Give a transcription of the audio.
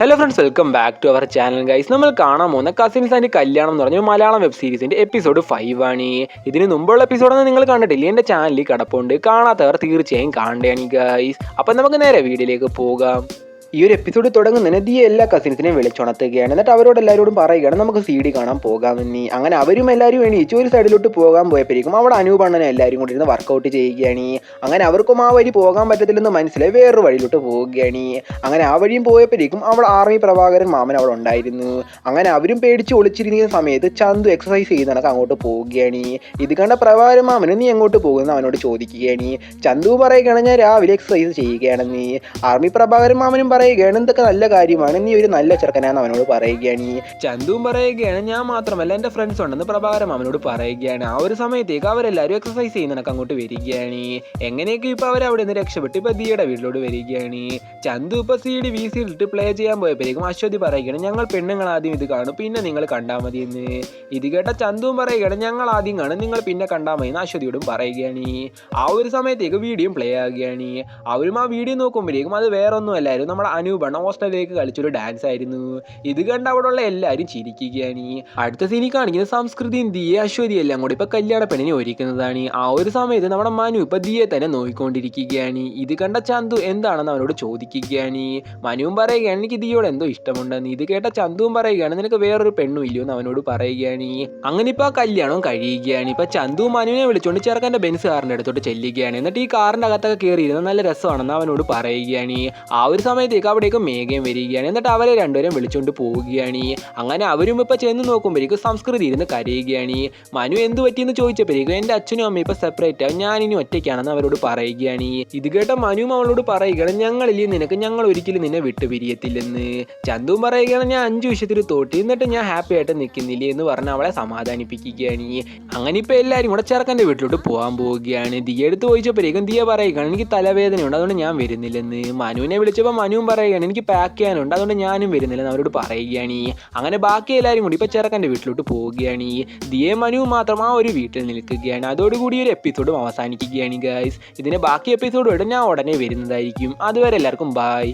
Hello friends, welcome back to our channel guys. നമ്മൾ കാണാൻ പോകുന്ന കസിൻസ് ആൻഡ് കല്യാണം എന്ന് പറഞ്ഞ മലയാളം വെബ് സീരീസിൻ്റെ എപ്പിസോഡ് 5 ആണ്. ഇതിന് മുമ്പുള്ള എപ്പിസോഡൊന്നും നിങ്ങൾ കണ്ടിട്ടില്ല, എൻ്റെ ചാനലിൽ കിടപ്പുണ്ട്. കാണാത്തവർ തീർച്ചയായും കാണേണ്ടതാണ് ഗൈസ്. അപ്പം നമുക്ക് നേരെ വീഡിയോയിലേക്ക് പോകാം. ഈ ഒരു എപ്പിസോഡ് തുടങ്ങുന്നതിന് ദിയ എല്ലാ കസിൻസിനെയും വിളിച്ചുണർത്തുകയാണ്. എന്നിട്ട് അവരോട് എല്ലാവരോടും പറയുകയാണ് നമുക്ക് CD കാണാൻ പോകാമെന്ന്. അങ്ങനെ അവരും എല്ലാവരും എണീച്ച് ഒരു സൈഡിലോട്ട് പോകാൻ പോയപ്പോഴേക്കും അവിടെ അനൂപണ്ണനെ എല്ലാവരും കൂടി ഇരുന്ന് വർക്കൗട്ട് ചെയ്യുകയാണ്. അങ്ങനെ അവർക്കും ആ വഴി പോകാൻ പറ്റത്തില്ലെന്ന് മനസ്സിലായി വേറൊരു വഴിയിലോട്ട് പോവുകയാണ്. അങ്ങനെ ആ വഴിയും പോയപ്പോഴേക്കും അവിടെ ആർമി പ്രഭാകരൻ മാമൻ അവിടെ ഉണ്ടായിരുന്നു. അങ്ങനെ അവരും പേടിച്ച് ഒളിച്ചിരിക്കുന്ന സമയത്ത് ചന്തു എക്സസൈസ് ചെയ്യുന്നതൊക്കെ അങ്ങോട്ട് പോവുകയാണ്. ഇത് കണ്ട പ്രഭാകരൻ മാമന് നീ എങ്ങോട്ട് പോകുന്നു അവനോട് ചോദിക്കുകയാണ്. ചന്തു പറയുകയാണ് ഞാൻ രാവിലെ എക്സസൈസ് ചെയ്യുകയാണെന്ന്. ആർമി പ്രഭാകരൻ മാമനും പറയുകയാണ് എന്തൊക്കെ നല്ല കാര്യമാണ്, നീ ഒരു നല്ല ചെറുക്കനാന്ന് അവനോട് പറയുകയാണ്. ചന്തുവും പറയുകയാണ് ഞാൻ മാത്രമല്ല എൻ്റെ ഫ്രണ്ട്സ് ഉണ്ടെന്ന് പ്രഭാകരൻ മാമനോട് പറയുകയാണ്. ആ ഒരു സമയത്തേക്ക് അവരെല്ലാവരും എക്സസൈസ് ചെയ്യുന്നതൊക്കെ അങ്ങോട്ട് വരികയാണ്. എങ്ങനെയൊക്കെ ഇപ്പോൾ അവരവിടെ നിന്ന് രക്ഷപ്പെട്ട് ഇപ്പോൾ ദിയയുടെ വീട്ടിലോട്ട് വരികയാണ്. ചന്തു ഇപ്പോൾ CD VCD ഇട്ട് പ്ലേ ചെയ്യാൻ പോയപ്പോഴേക്കും അശ്വതി പറയുകയാണ് ഞങ്ങൾ പെണ്ണുങ്ങൾ ആദ്യം ഇത് കാണും പിന്നെ നിങ്ങൾ കണ്ടാൽ മതി എന്ന്. ഇത് കേട്ട ചന്തുവും പറയുകയാണ് ഞങ്ങൾ ആദ്യം കാണും നിങ്ങൾ പിന്നെ കണ്ടാൽ മതി എന്ന് അശ്വതിയോടും പറയുകയാണ്. ആ ഒരു സമയത്തേക്ക് വീഡിയോ പ്ലേ ആകുകയാണ്. അവരും ആ വീഡിയോ നോക്കുമ്പോഴേക്കും അത് വേറെ ഒന്നും അല്ലായിരുന്നു നമ്മുടെ അനൂപണ്ണ ഹോസ്റ്റലിലേക്ക് കളിച്ചൊരു ഡാൻസ് ആയിരുന്നു. ഇത് കണ്ട് അവിടെയുള്ള എല്ലാവരും ചിരിക്കുകയാണ്. അടുത്ത സീനി കാണിക്കുന്നത് സംസ്കൃതിയും ദിയെ അശ്വതി എല്ലാം കൂടി ഇപ്പൊ കല്യാണ പെണ്ണിനെ ഒരുക്കുന്നതാണ്. ആ ഒരു സമയത്ത് നമ്മുടെ മനു ഇപ്പൊ ദിയെ തന്നെ നോക്കിക്കൊണ്ടിരിക്കുകയാണ്. ഇത് കണ്ട ചന്തു എന്താണെന്ന് അവനോട് ചോദിക്കുകയാണ്. മനുവും പറയുകയാണ് എനിക്ക് ദിയോട് എന്തോ ഇഷ്ടമുണ്ടെന്ന്. ഇത് കേട്ട ചന്തുവും പറയുകയാണ് നിനക്ക് വേറൊരു പെണ്ണും ഇല്ലയോ എന്ന് അവനോട് പറയുകയാണ്. അങ്ങനെ ഇപ്പൊ ആ കല്യാണം കഴിയുകയാണ്. ഇപ്പൊ ചന്തു മനുവിനെ വിളിച്ചുകൊണ്ട് ചെറുക്കൻ്റെ ബെൻസ് കാറിന്റെ അടുത്തോട്ട് ചെല്ലുകയാണ്. എന്നിട്ട് ഈ കാറിന്റെ അകത്തൊക്കെ കയറിയിരുന്നത് നല്ല രസമാണെന്ന് അവനോട് പറയുകയാണ്. ആ ഒരു സമയത്തേക്ക് അവിടേക്ക് മേഘയും വരികയാണ്. എന്നിട്ട് അവരെ രണ്ടുപേരും വിളിച്ചുകൊണ്ട് പോവുകയാണ്. അങ്ങനെ അവരും ഇപ്പം ചെന്ന് നോക്കുമ്പോഴേക്കും സംസ്കൃതി ഇരുന്ന് കരയുകയാണ്. മനു എന്ത് പറ്റിയെന്ന് ചോദിച്ചപ്പോഴേക്കും എൻ്റെ അച്ഛനും അമ്മയും ഇപ്പം സെപ്പറേറ്റ് ആവും, ഞാനിനി ഒറ്റയ്ക്കാണെന്ന് അവരോട് പറയുകയാണ്. ഇത് കേട്ട മനുവും അവളോട് പറയുകയാണ് ഞങ്ങളില്ലേ നിനക്ക്, ഞങ്ങൾ ഒരിക്കലും നിന്നെ വിട്ടുപിരിയത്തില്ലെന്ന്. ചന്തുവും പറയുകയാണ് ഞാൻ 5 വിഷയത്തിൽ തോട്ടി എന്നിട്ട് ഞാൻ ഹാപ്പി ആയിട്ട് നിൽക്കുന്നില്ലേ എന്ന് പറഞ്ഞ് അവളെ സമാധാനിപ്പിക്കുകയാണ്. അങ്ങനെ ഇപ്പം എല്ലാവരും കൂടെ ചെറുക്കൻ്റെ വീട്ടിലോട്ട് പോകാൻ പോവുകയാണ്. ദിയ എടുത്ത് ചോദിച്ചപ്പോഴേക്കും ദിയ പറയുകയാണ് എനിക്ക് തലവേദനയുണ്ട് അതുകൊണ്ട് ഞാൻ വരുന്നില്ലെന്ന്. മനുവിനെ വിളിച്ചപ്പോൾ മനുവും പറയുകയാണ് എനിക്ക് പാക്ക് ചെയ്യാനുണ്ട് അതുകൊണ്ട് ഞാനും വരുന്നില്ലെന്ന് അവരോട് പറയുകയാണ്. അങ്ങനെ ബാക്കി എല്ലാവരും കൂടി ഇപ്പോൾ ചെറുക്കൻ്റെ വീട്ടിലോട്ട് പോവുകയാണ്. ദിയയും മനുവും മാത്രം ആ ഒരു വീട്ടിൽ നിൽക്കുകയാണ്. അതോടുകൂടി ഒരു എപ്പിസോഡും അവസാനിക്കുകയാണ് ഗൈസ്. ഇതിന് ബാക്കി എപ്പിസോഡുമായിട്ട് ഞാൻ ഉടനെ വരുന്നതായിരിക്കും. അതുവരെ എല്ലാവർക്കും ബൈ.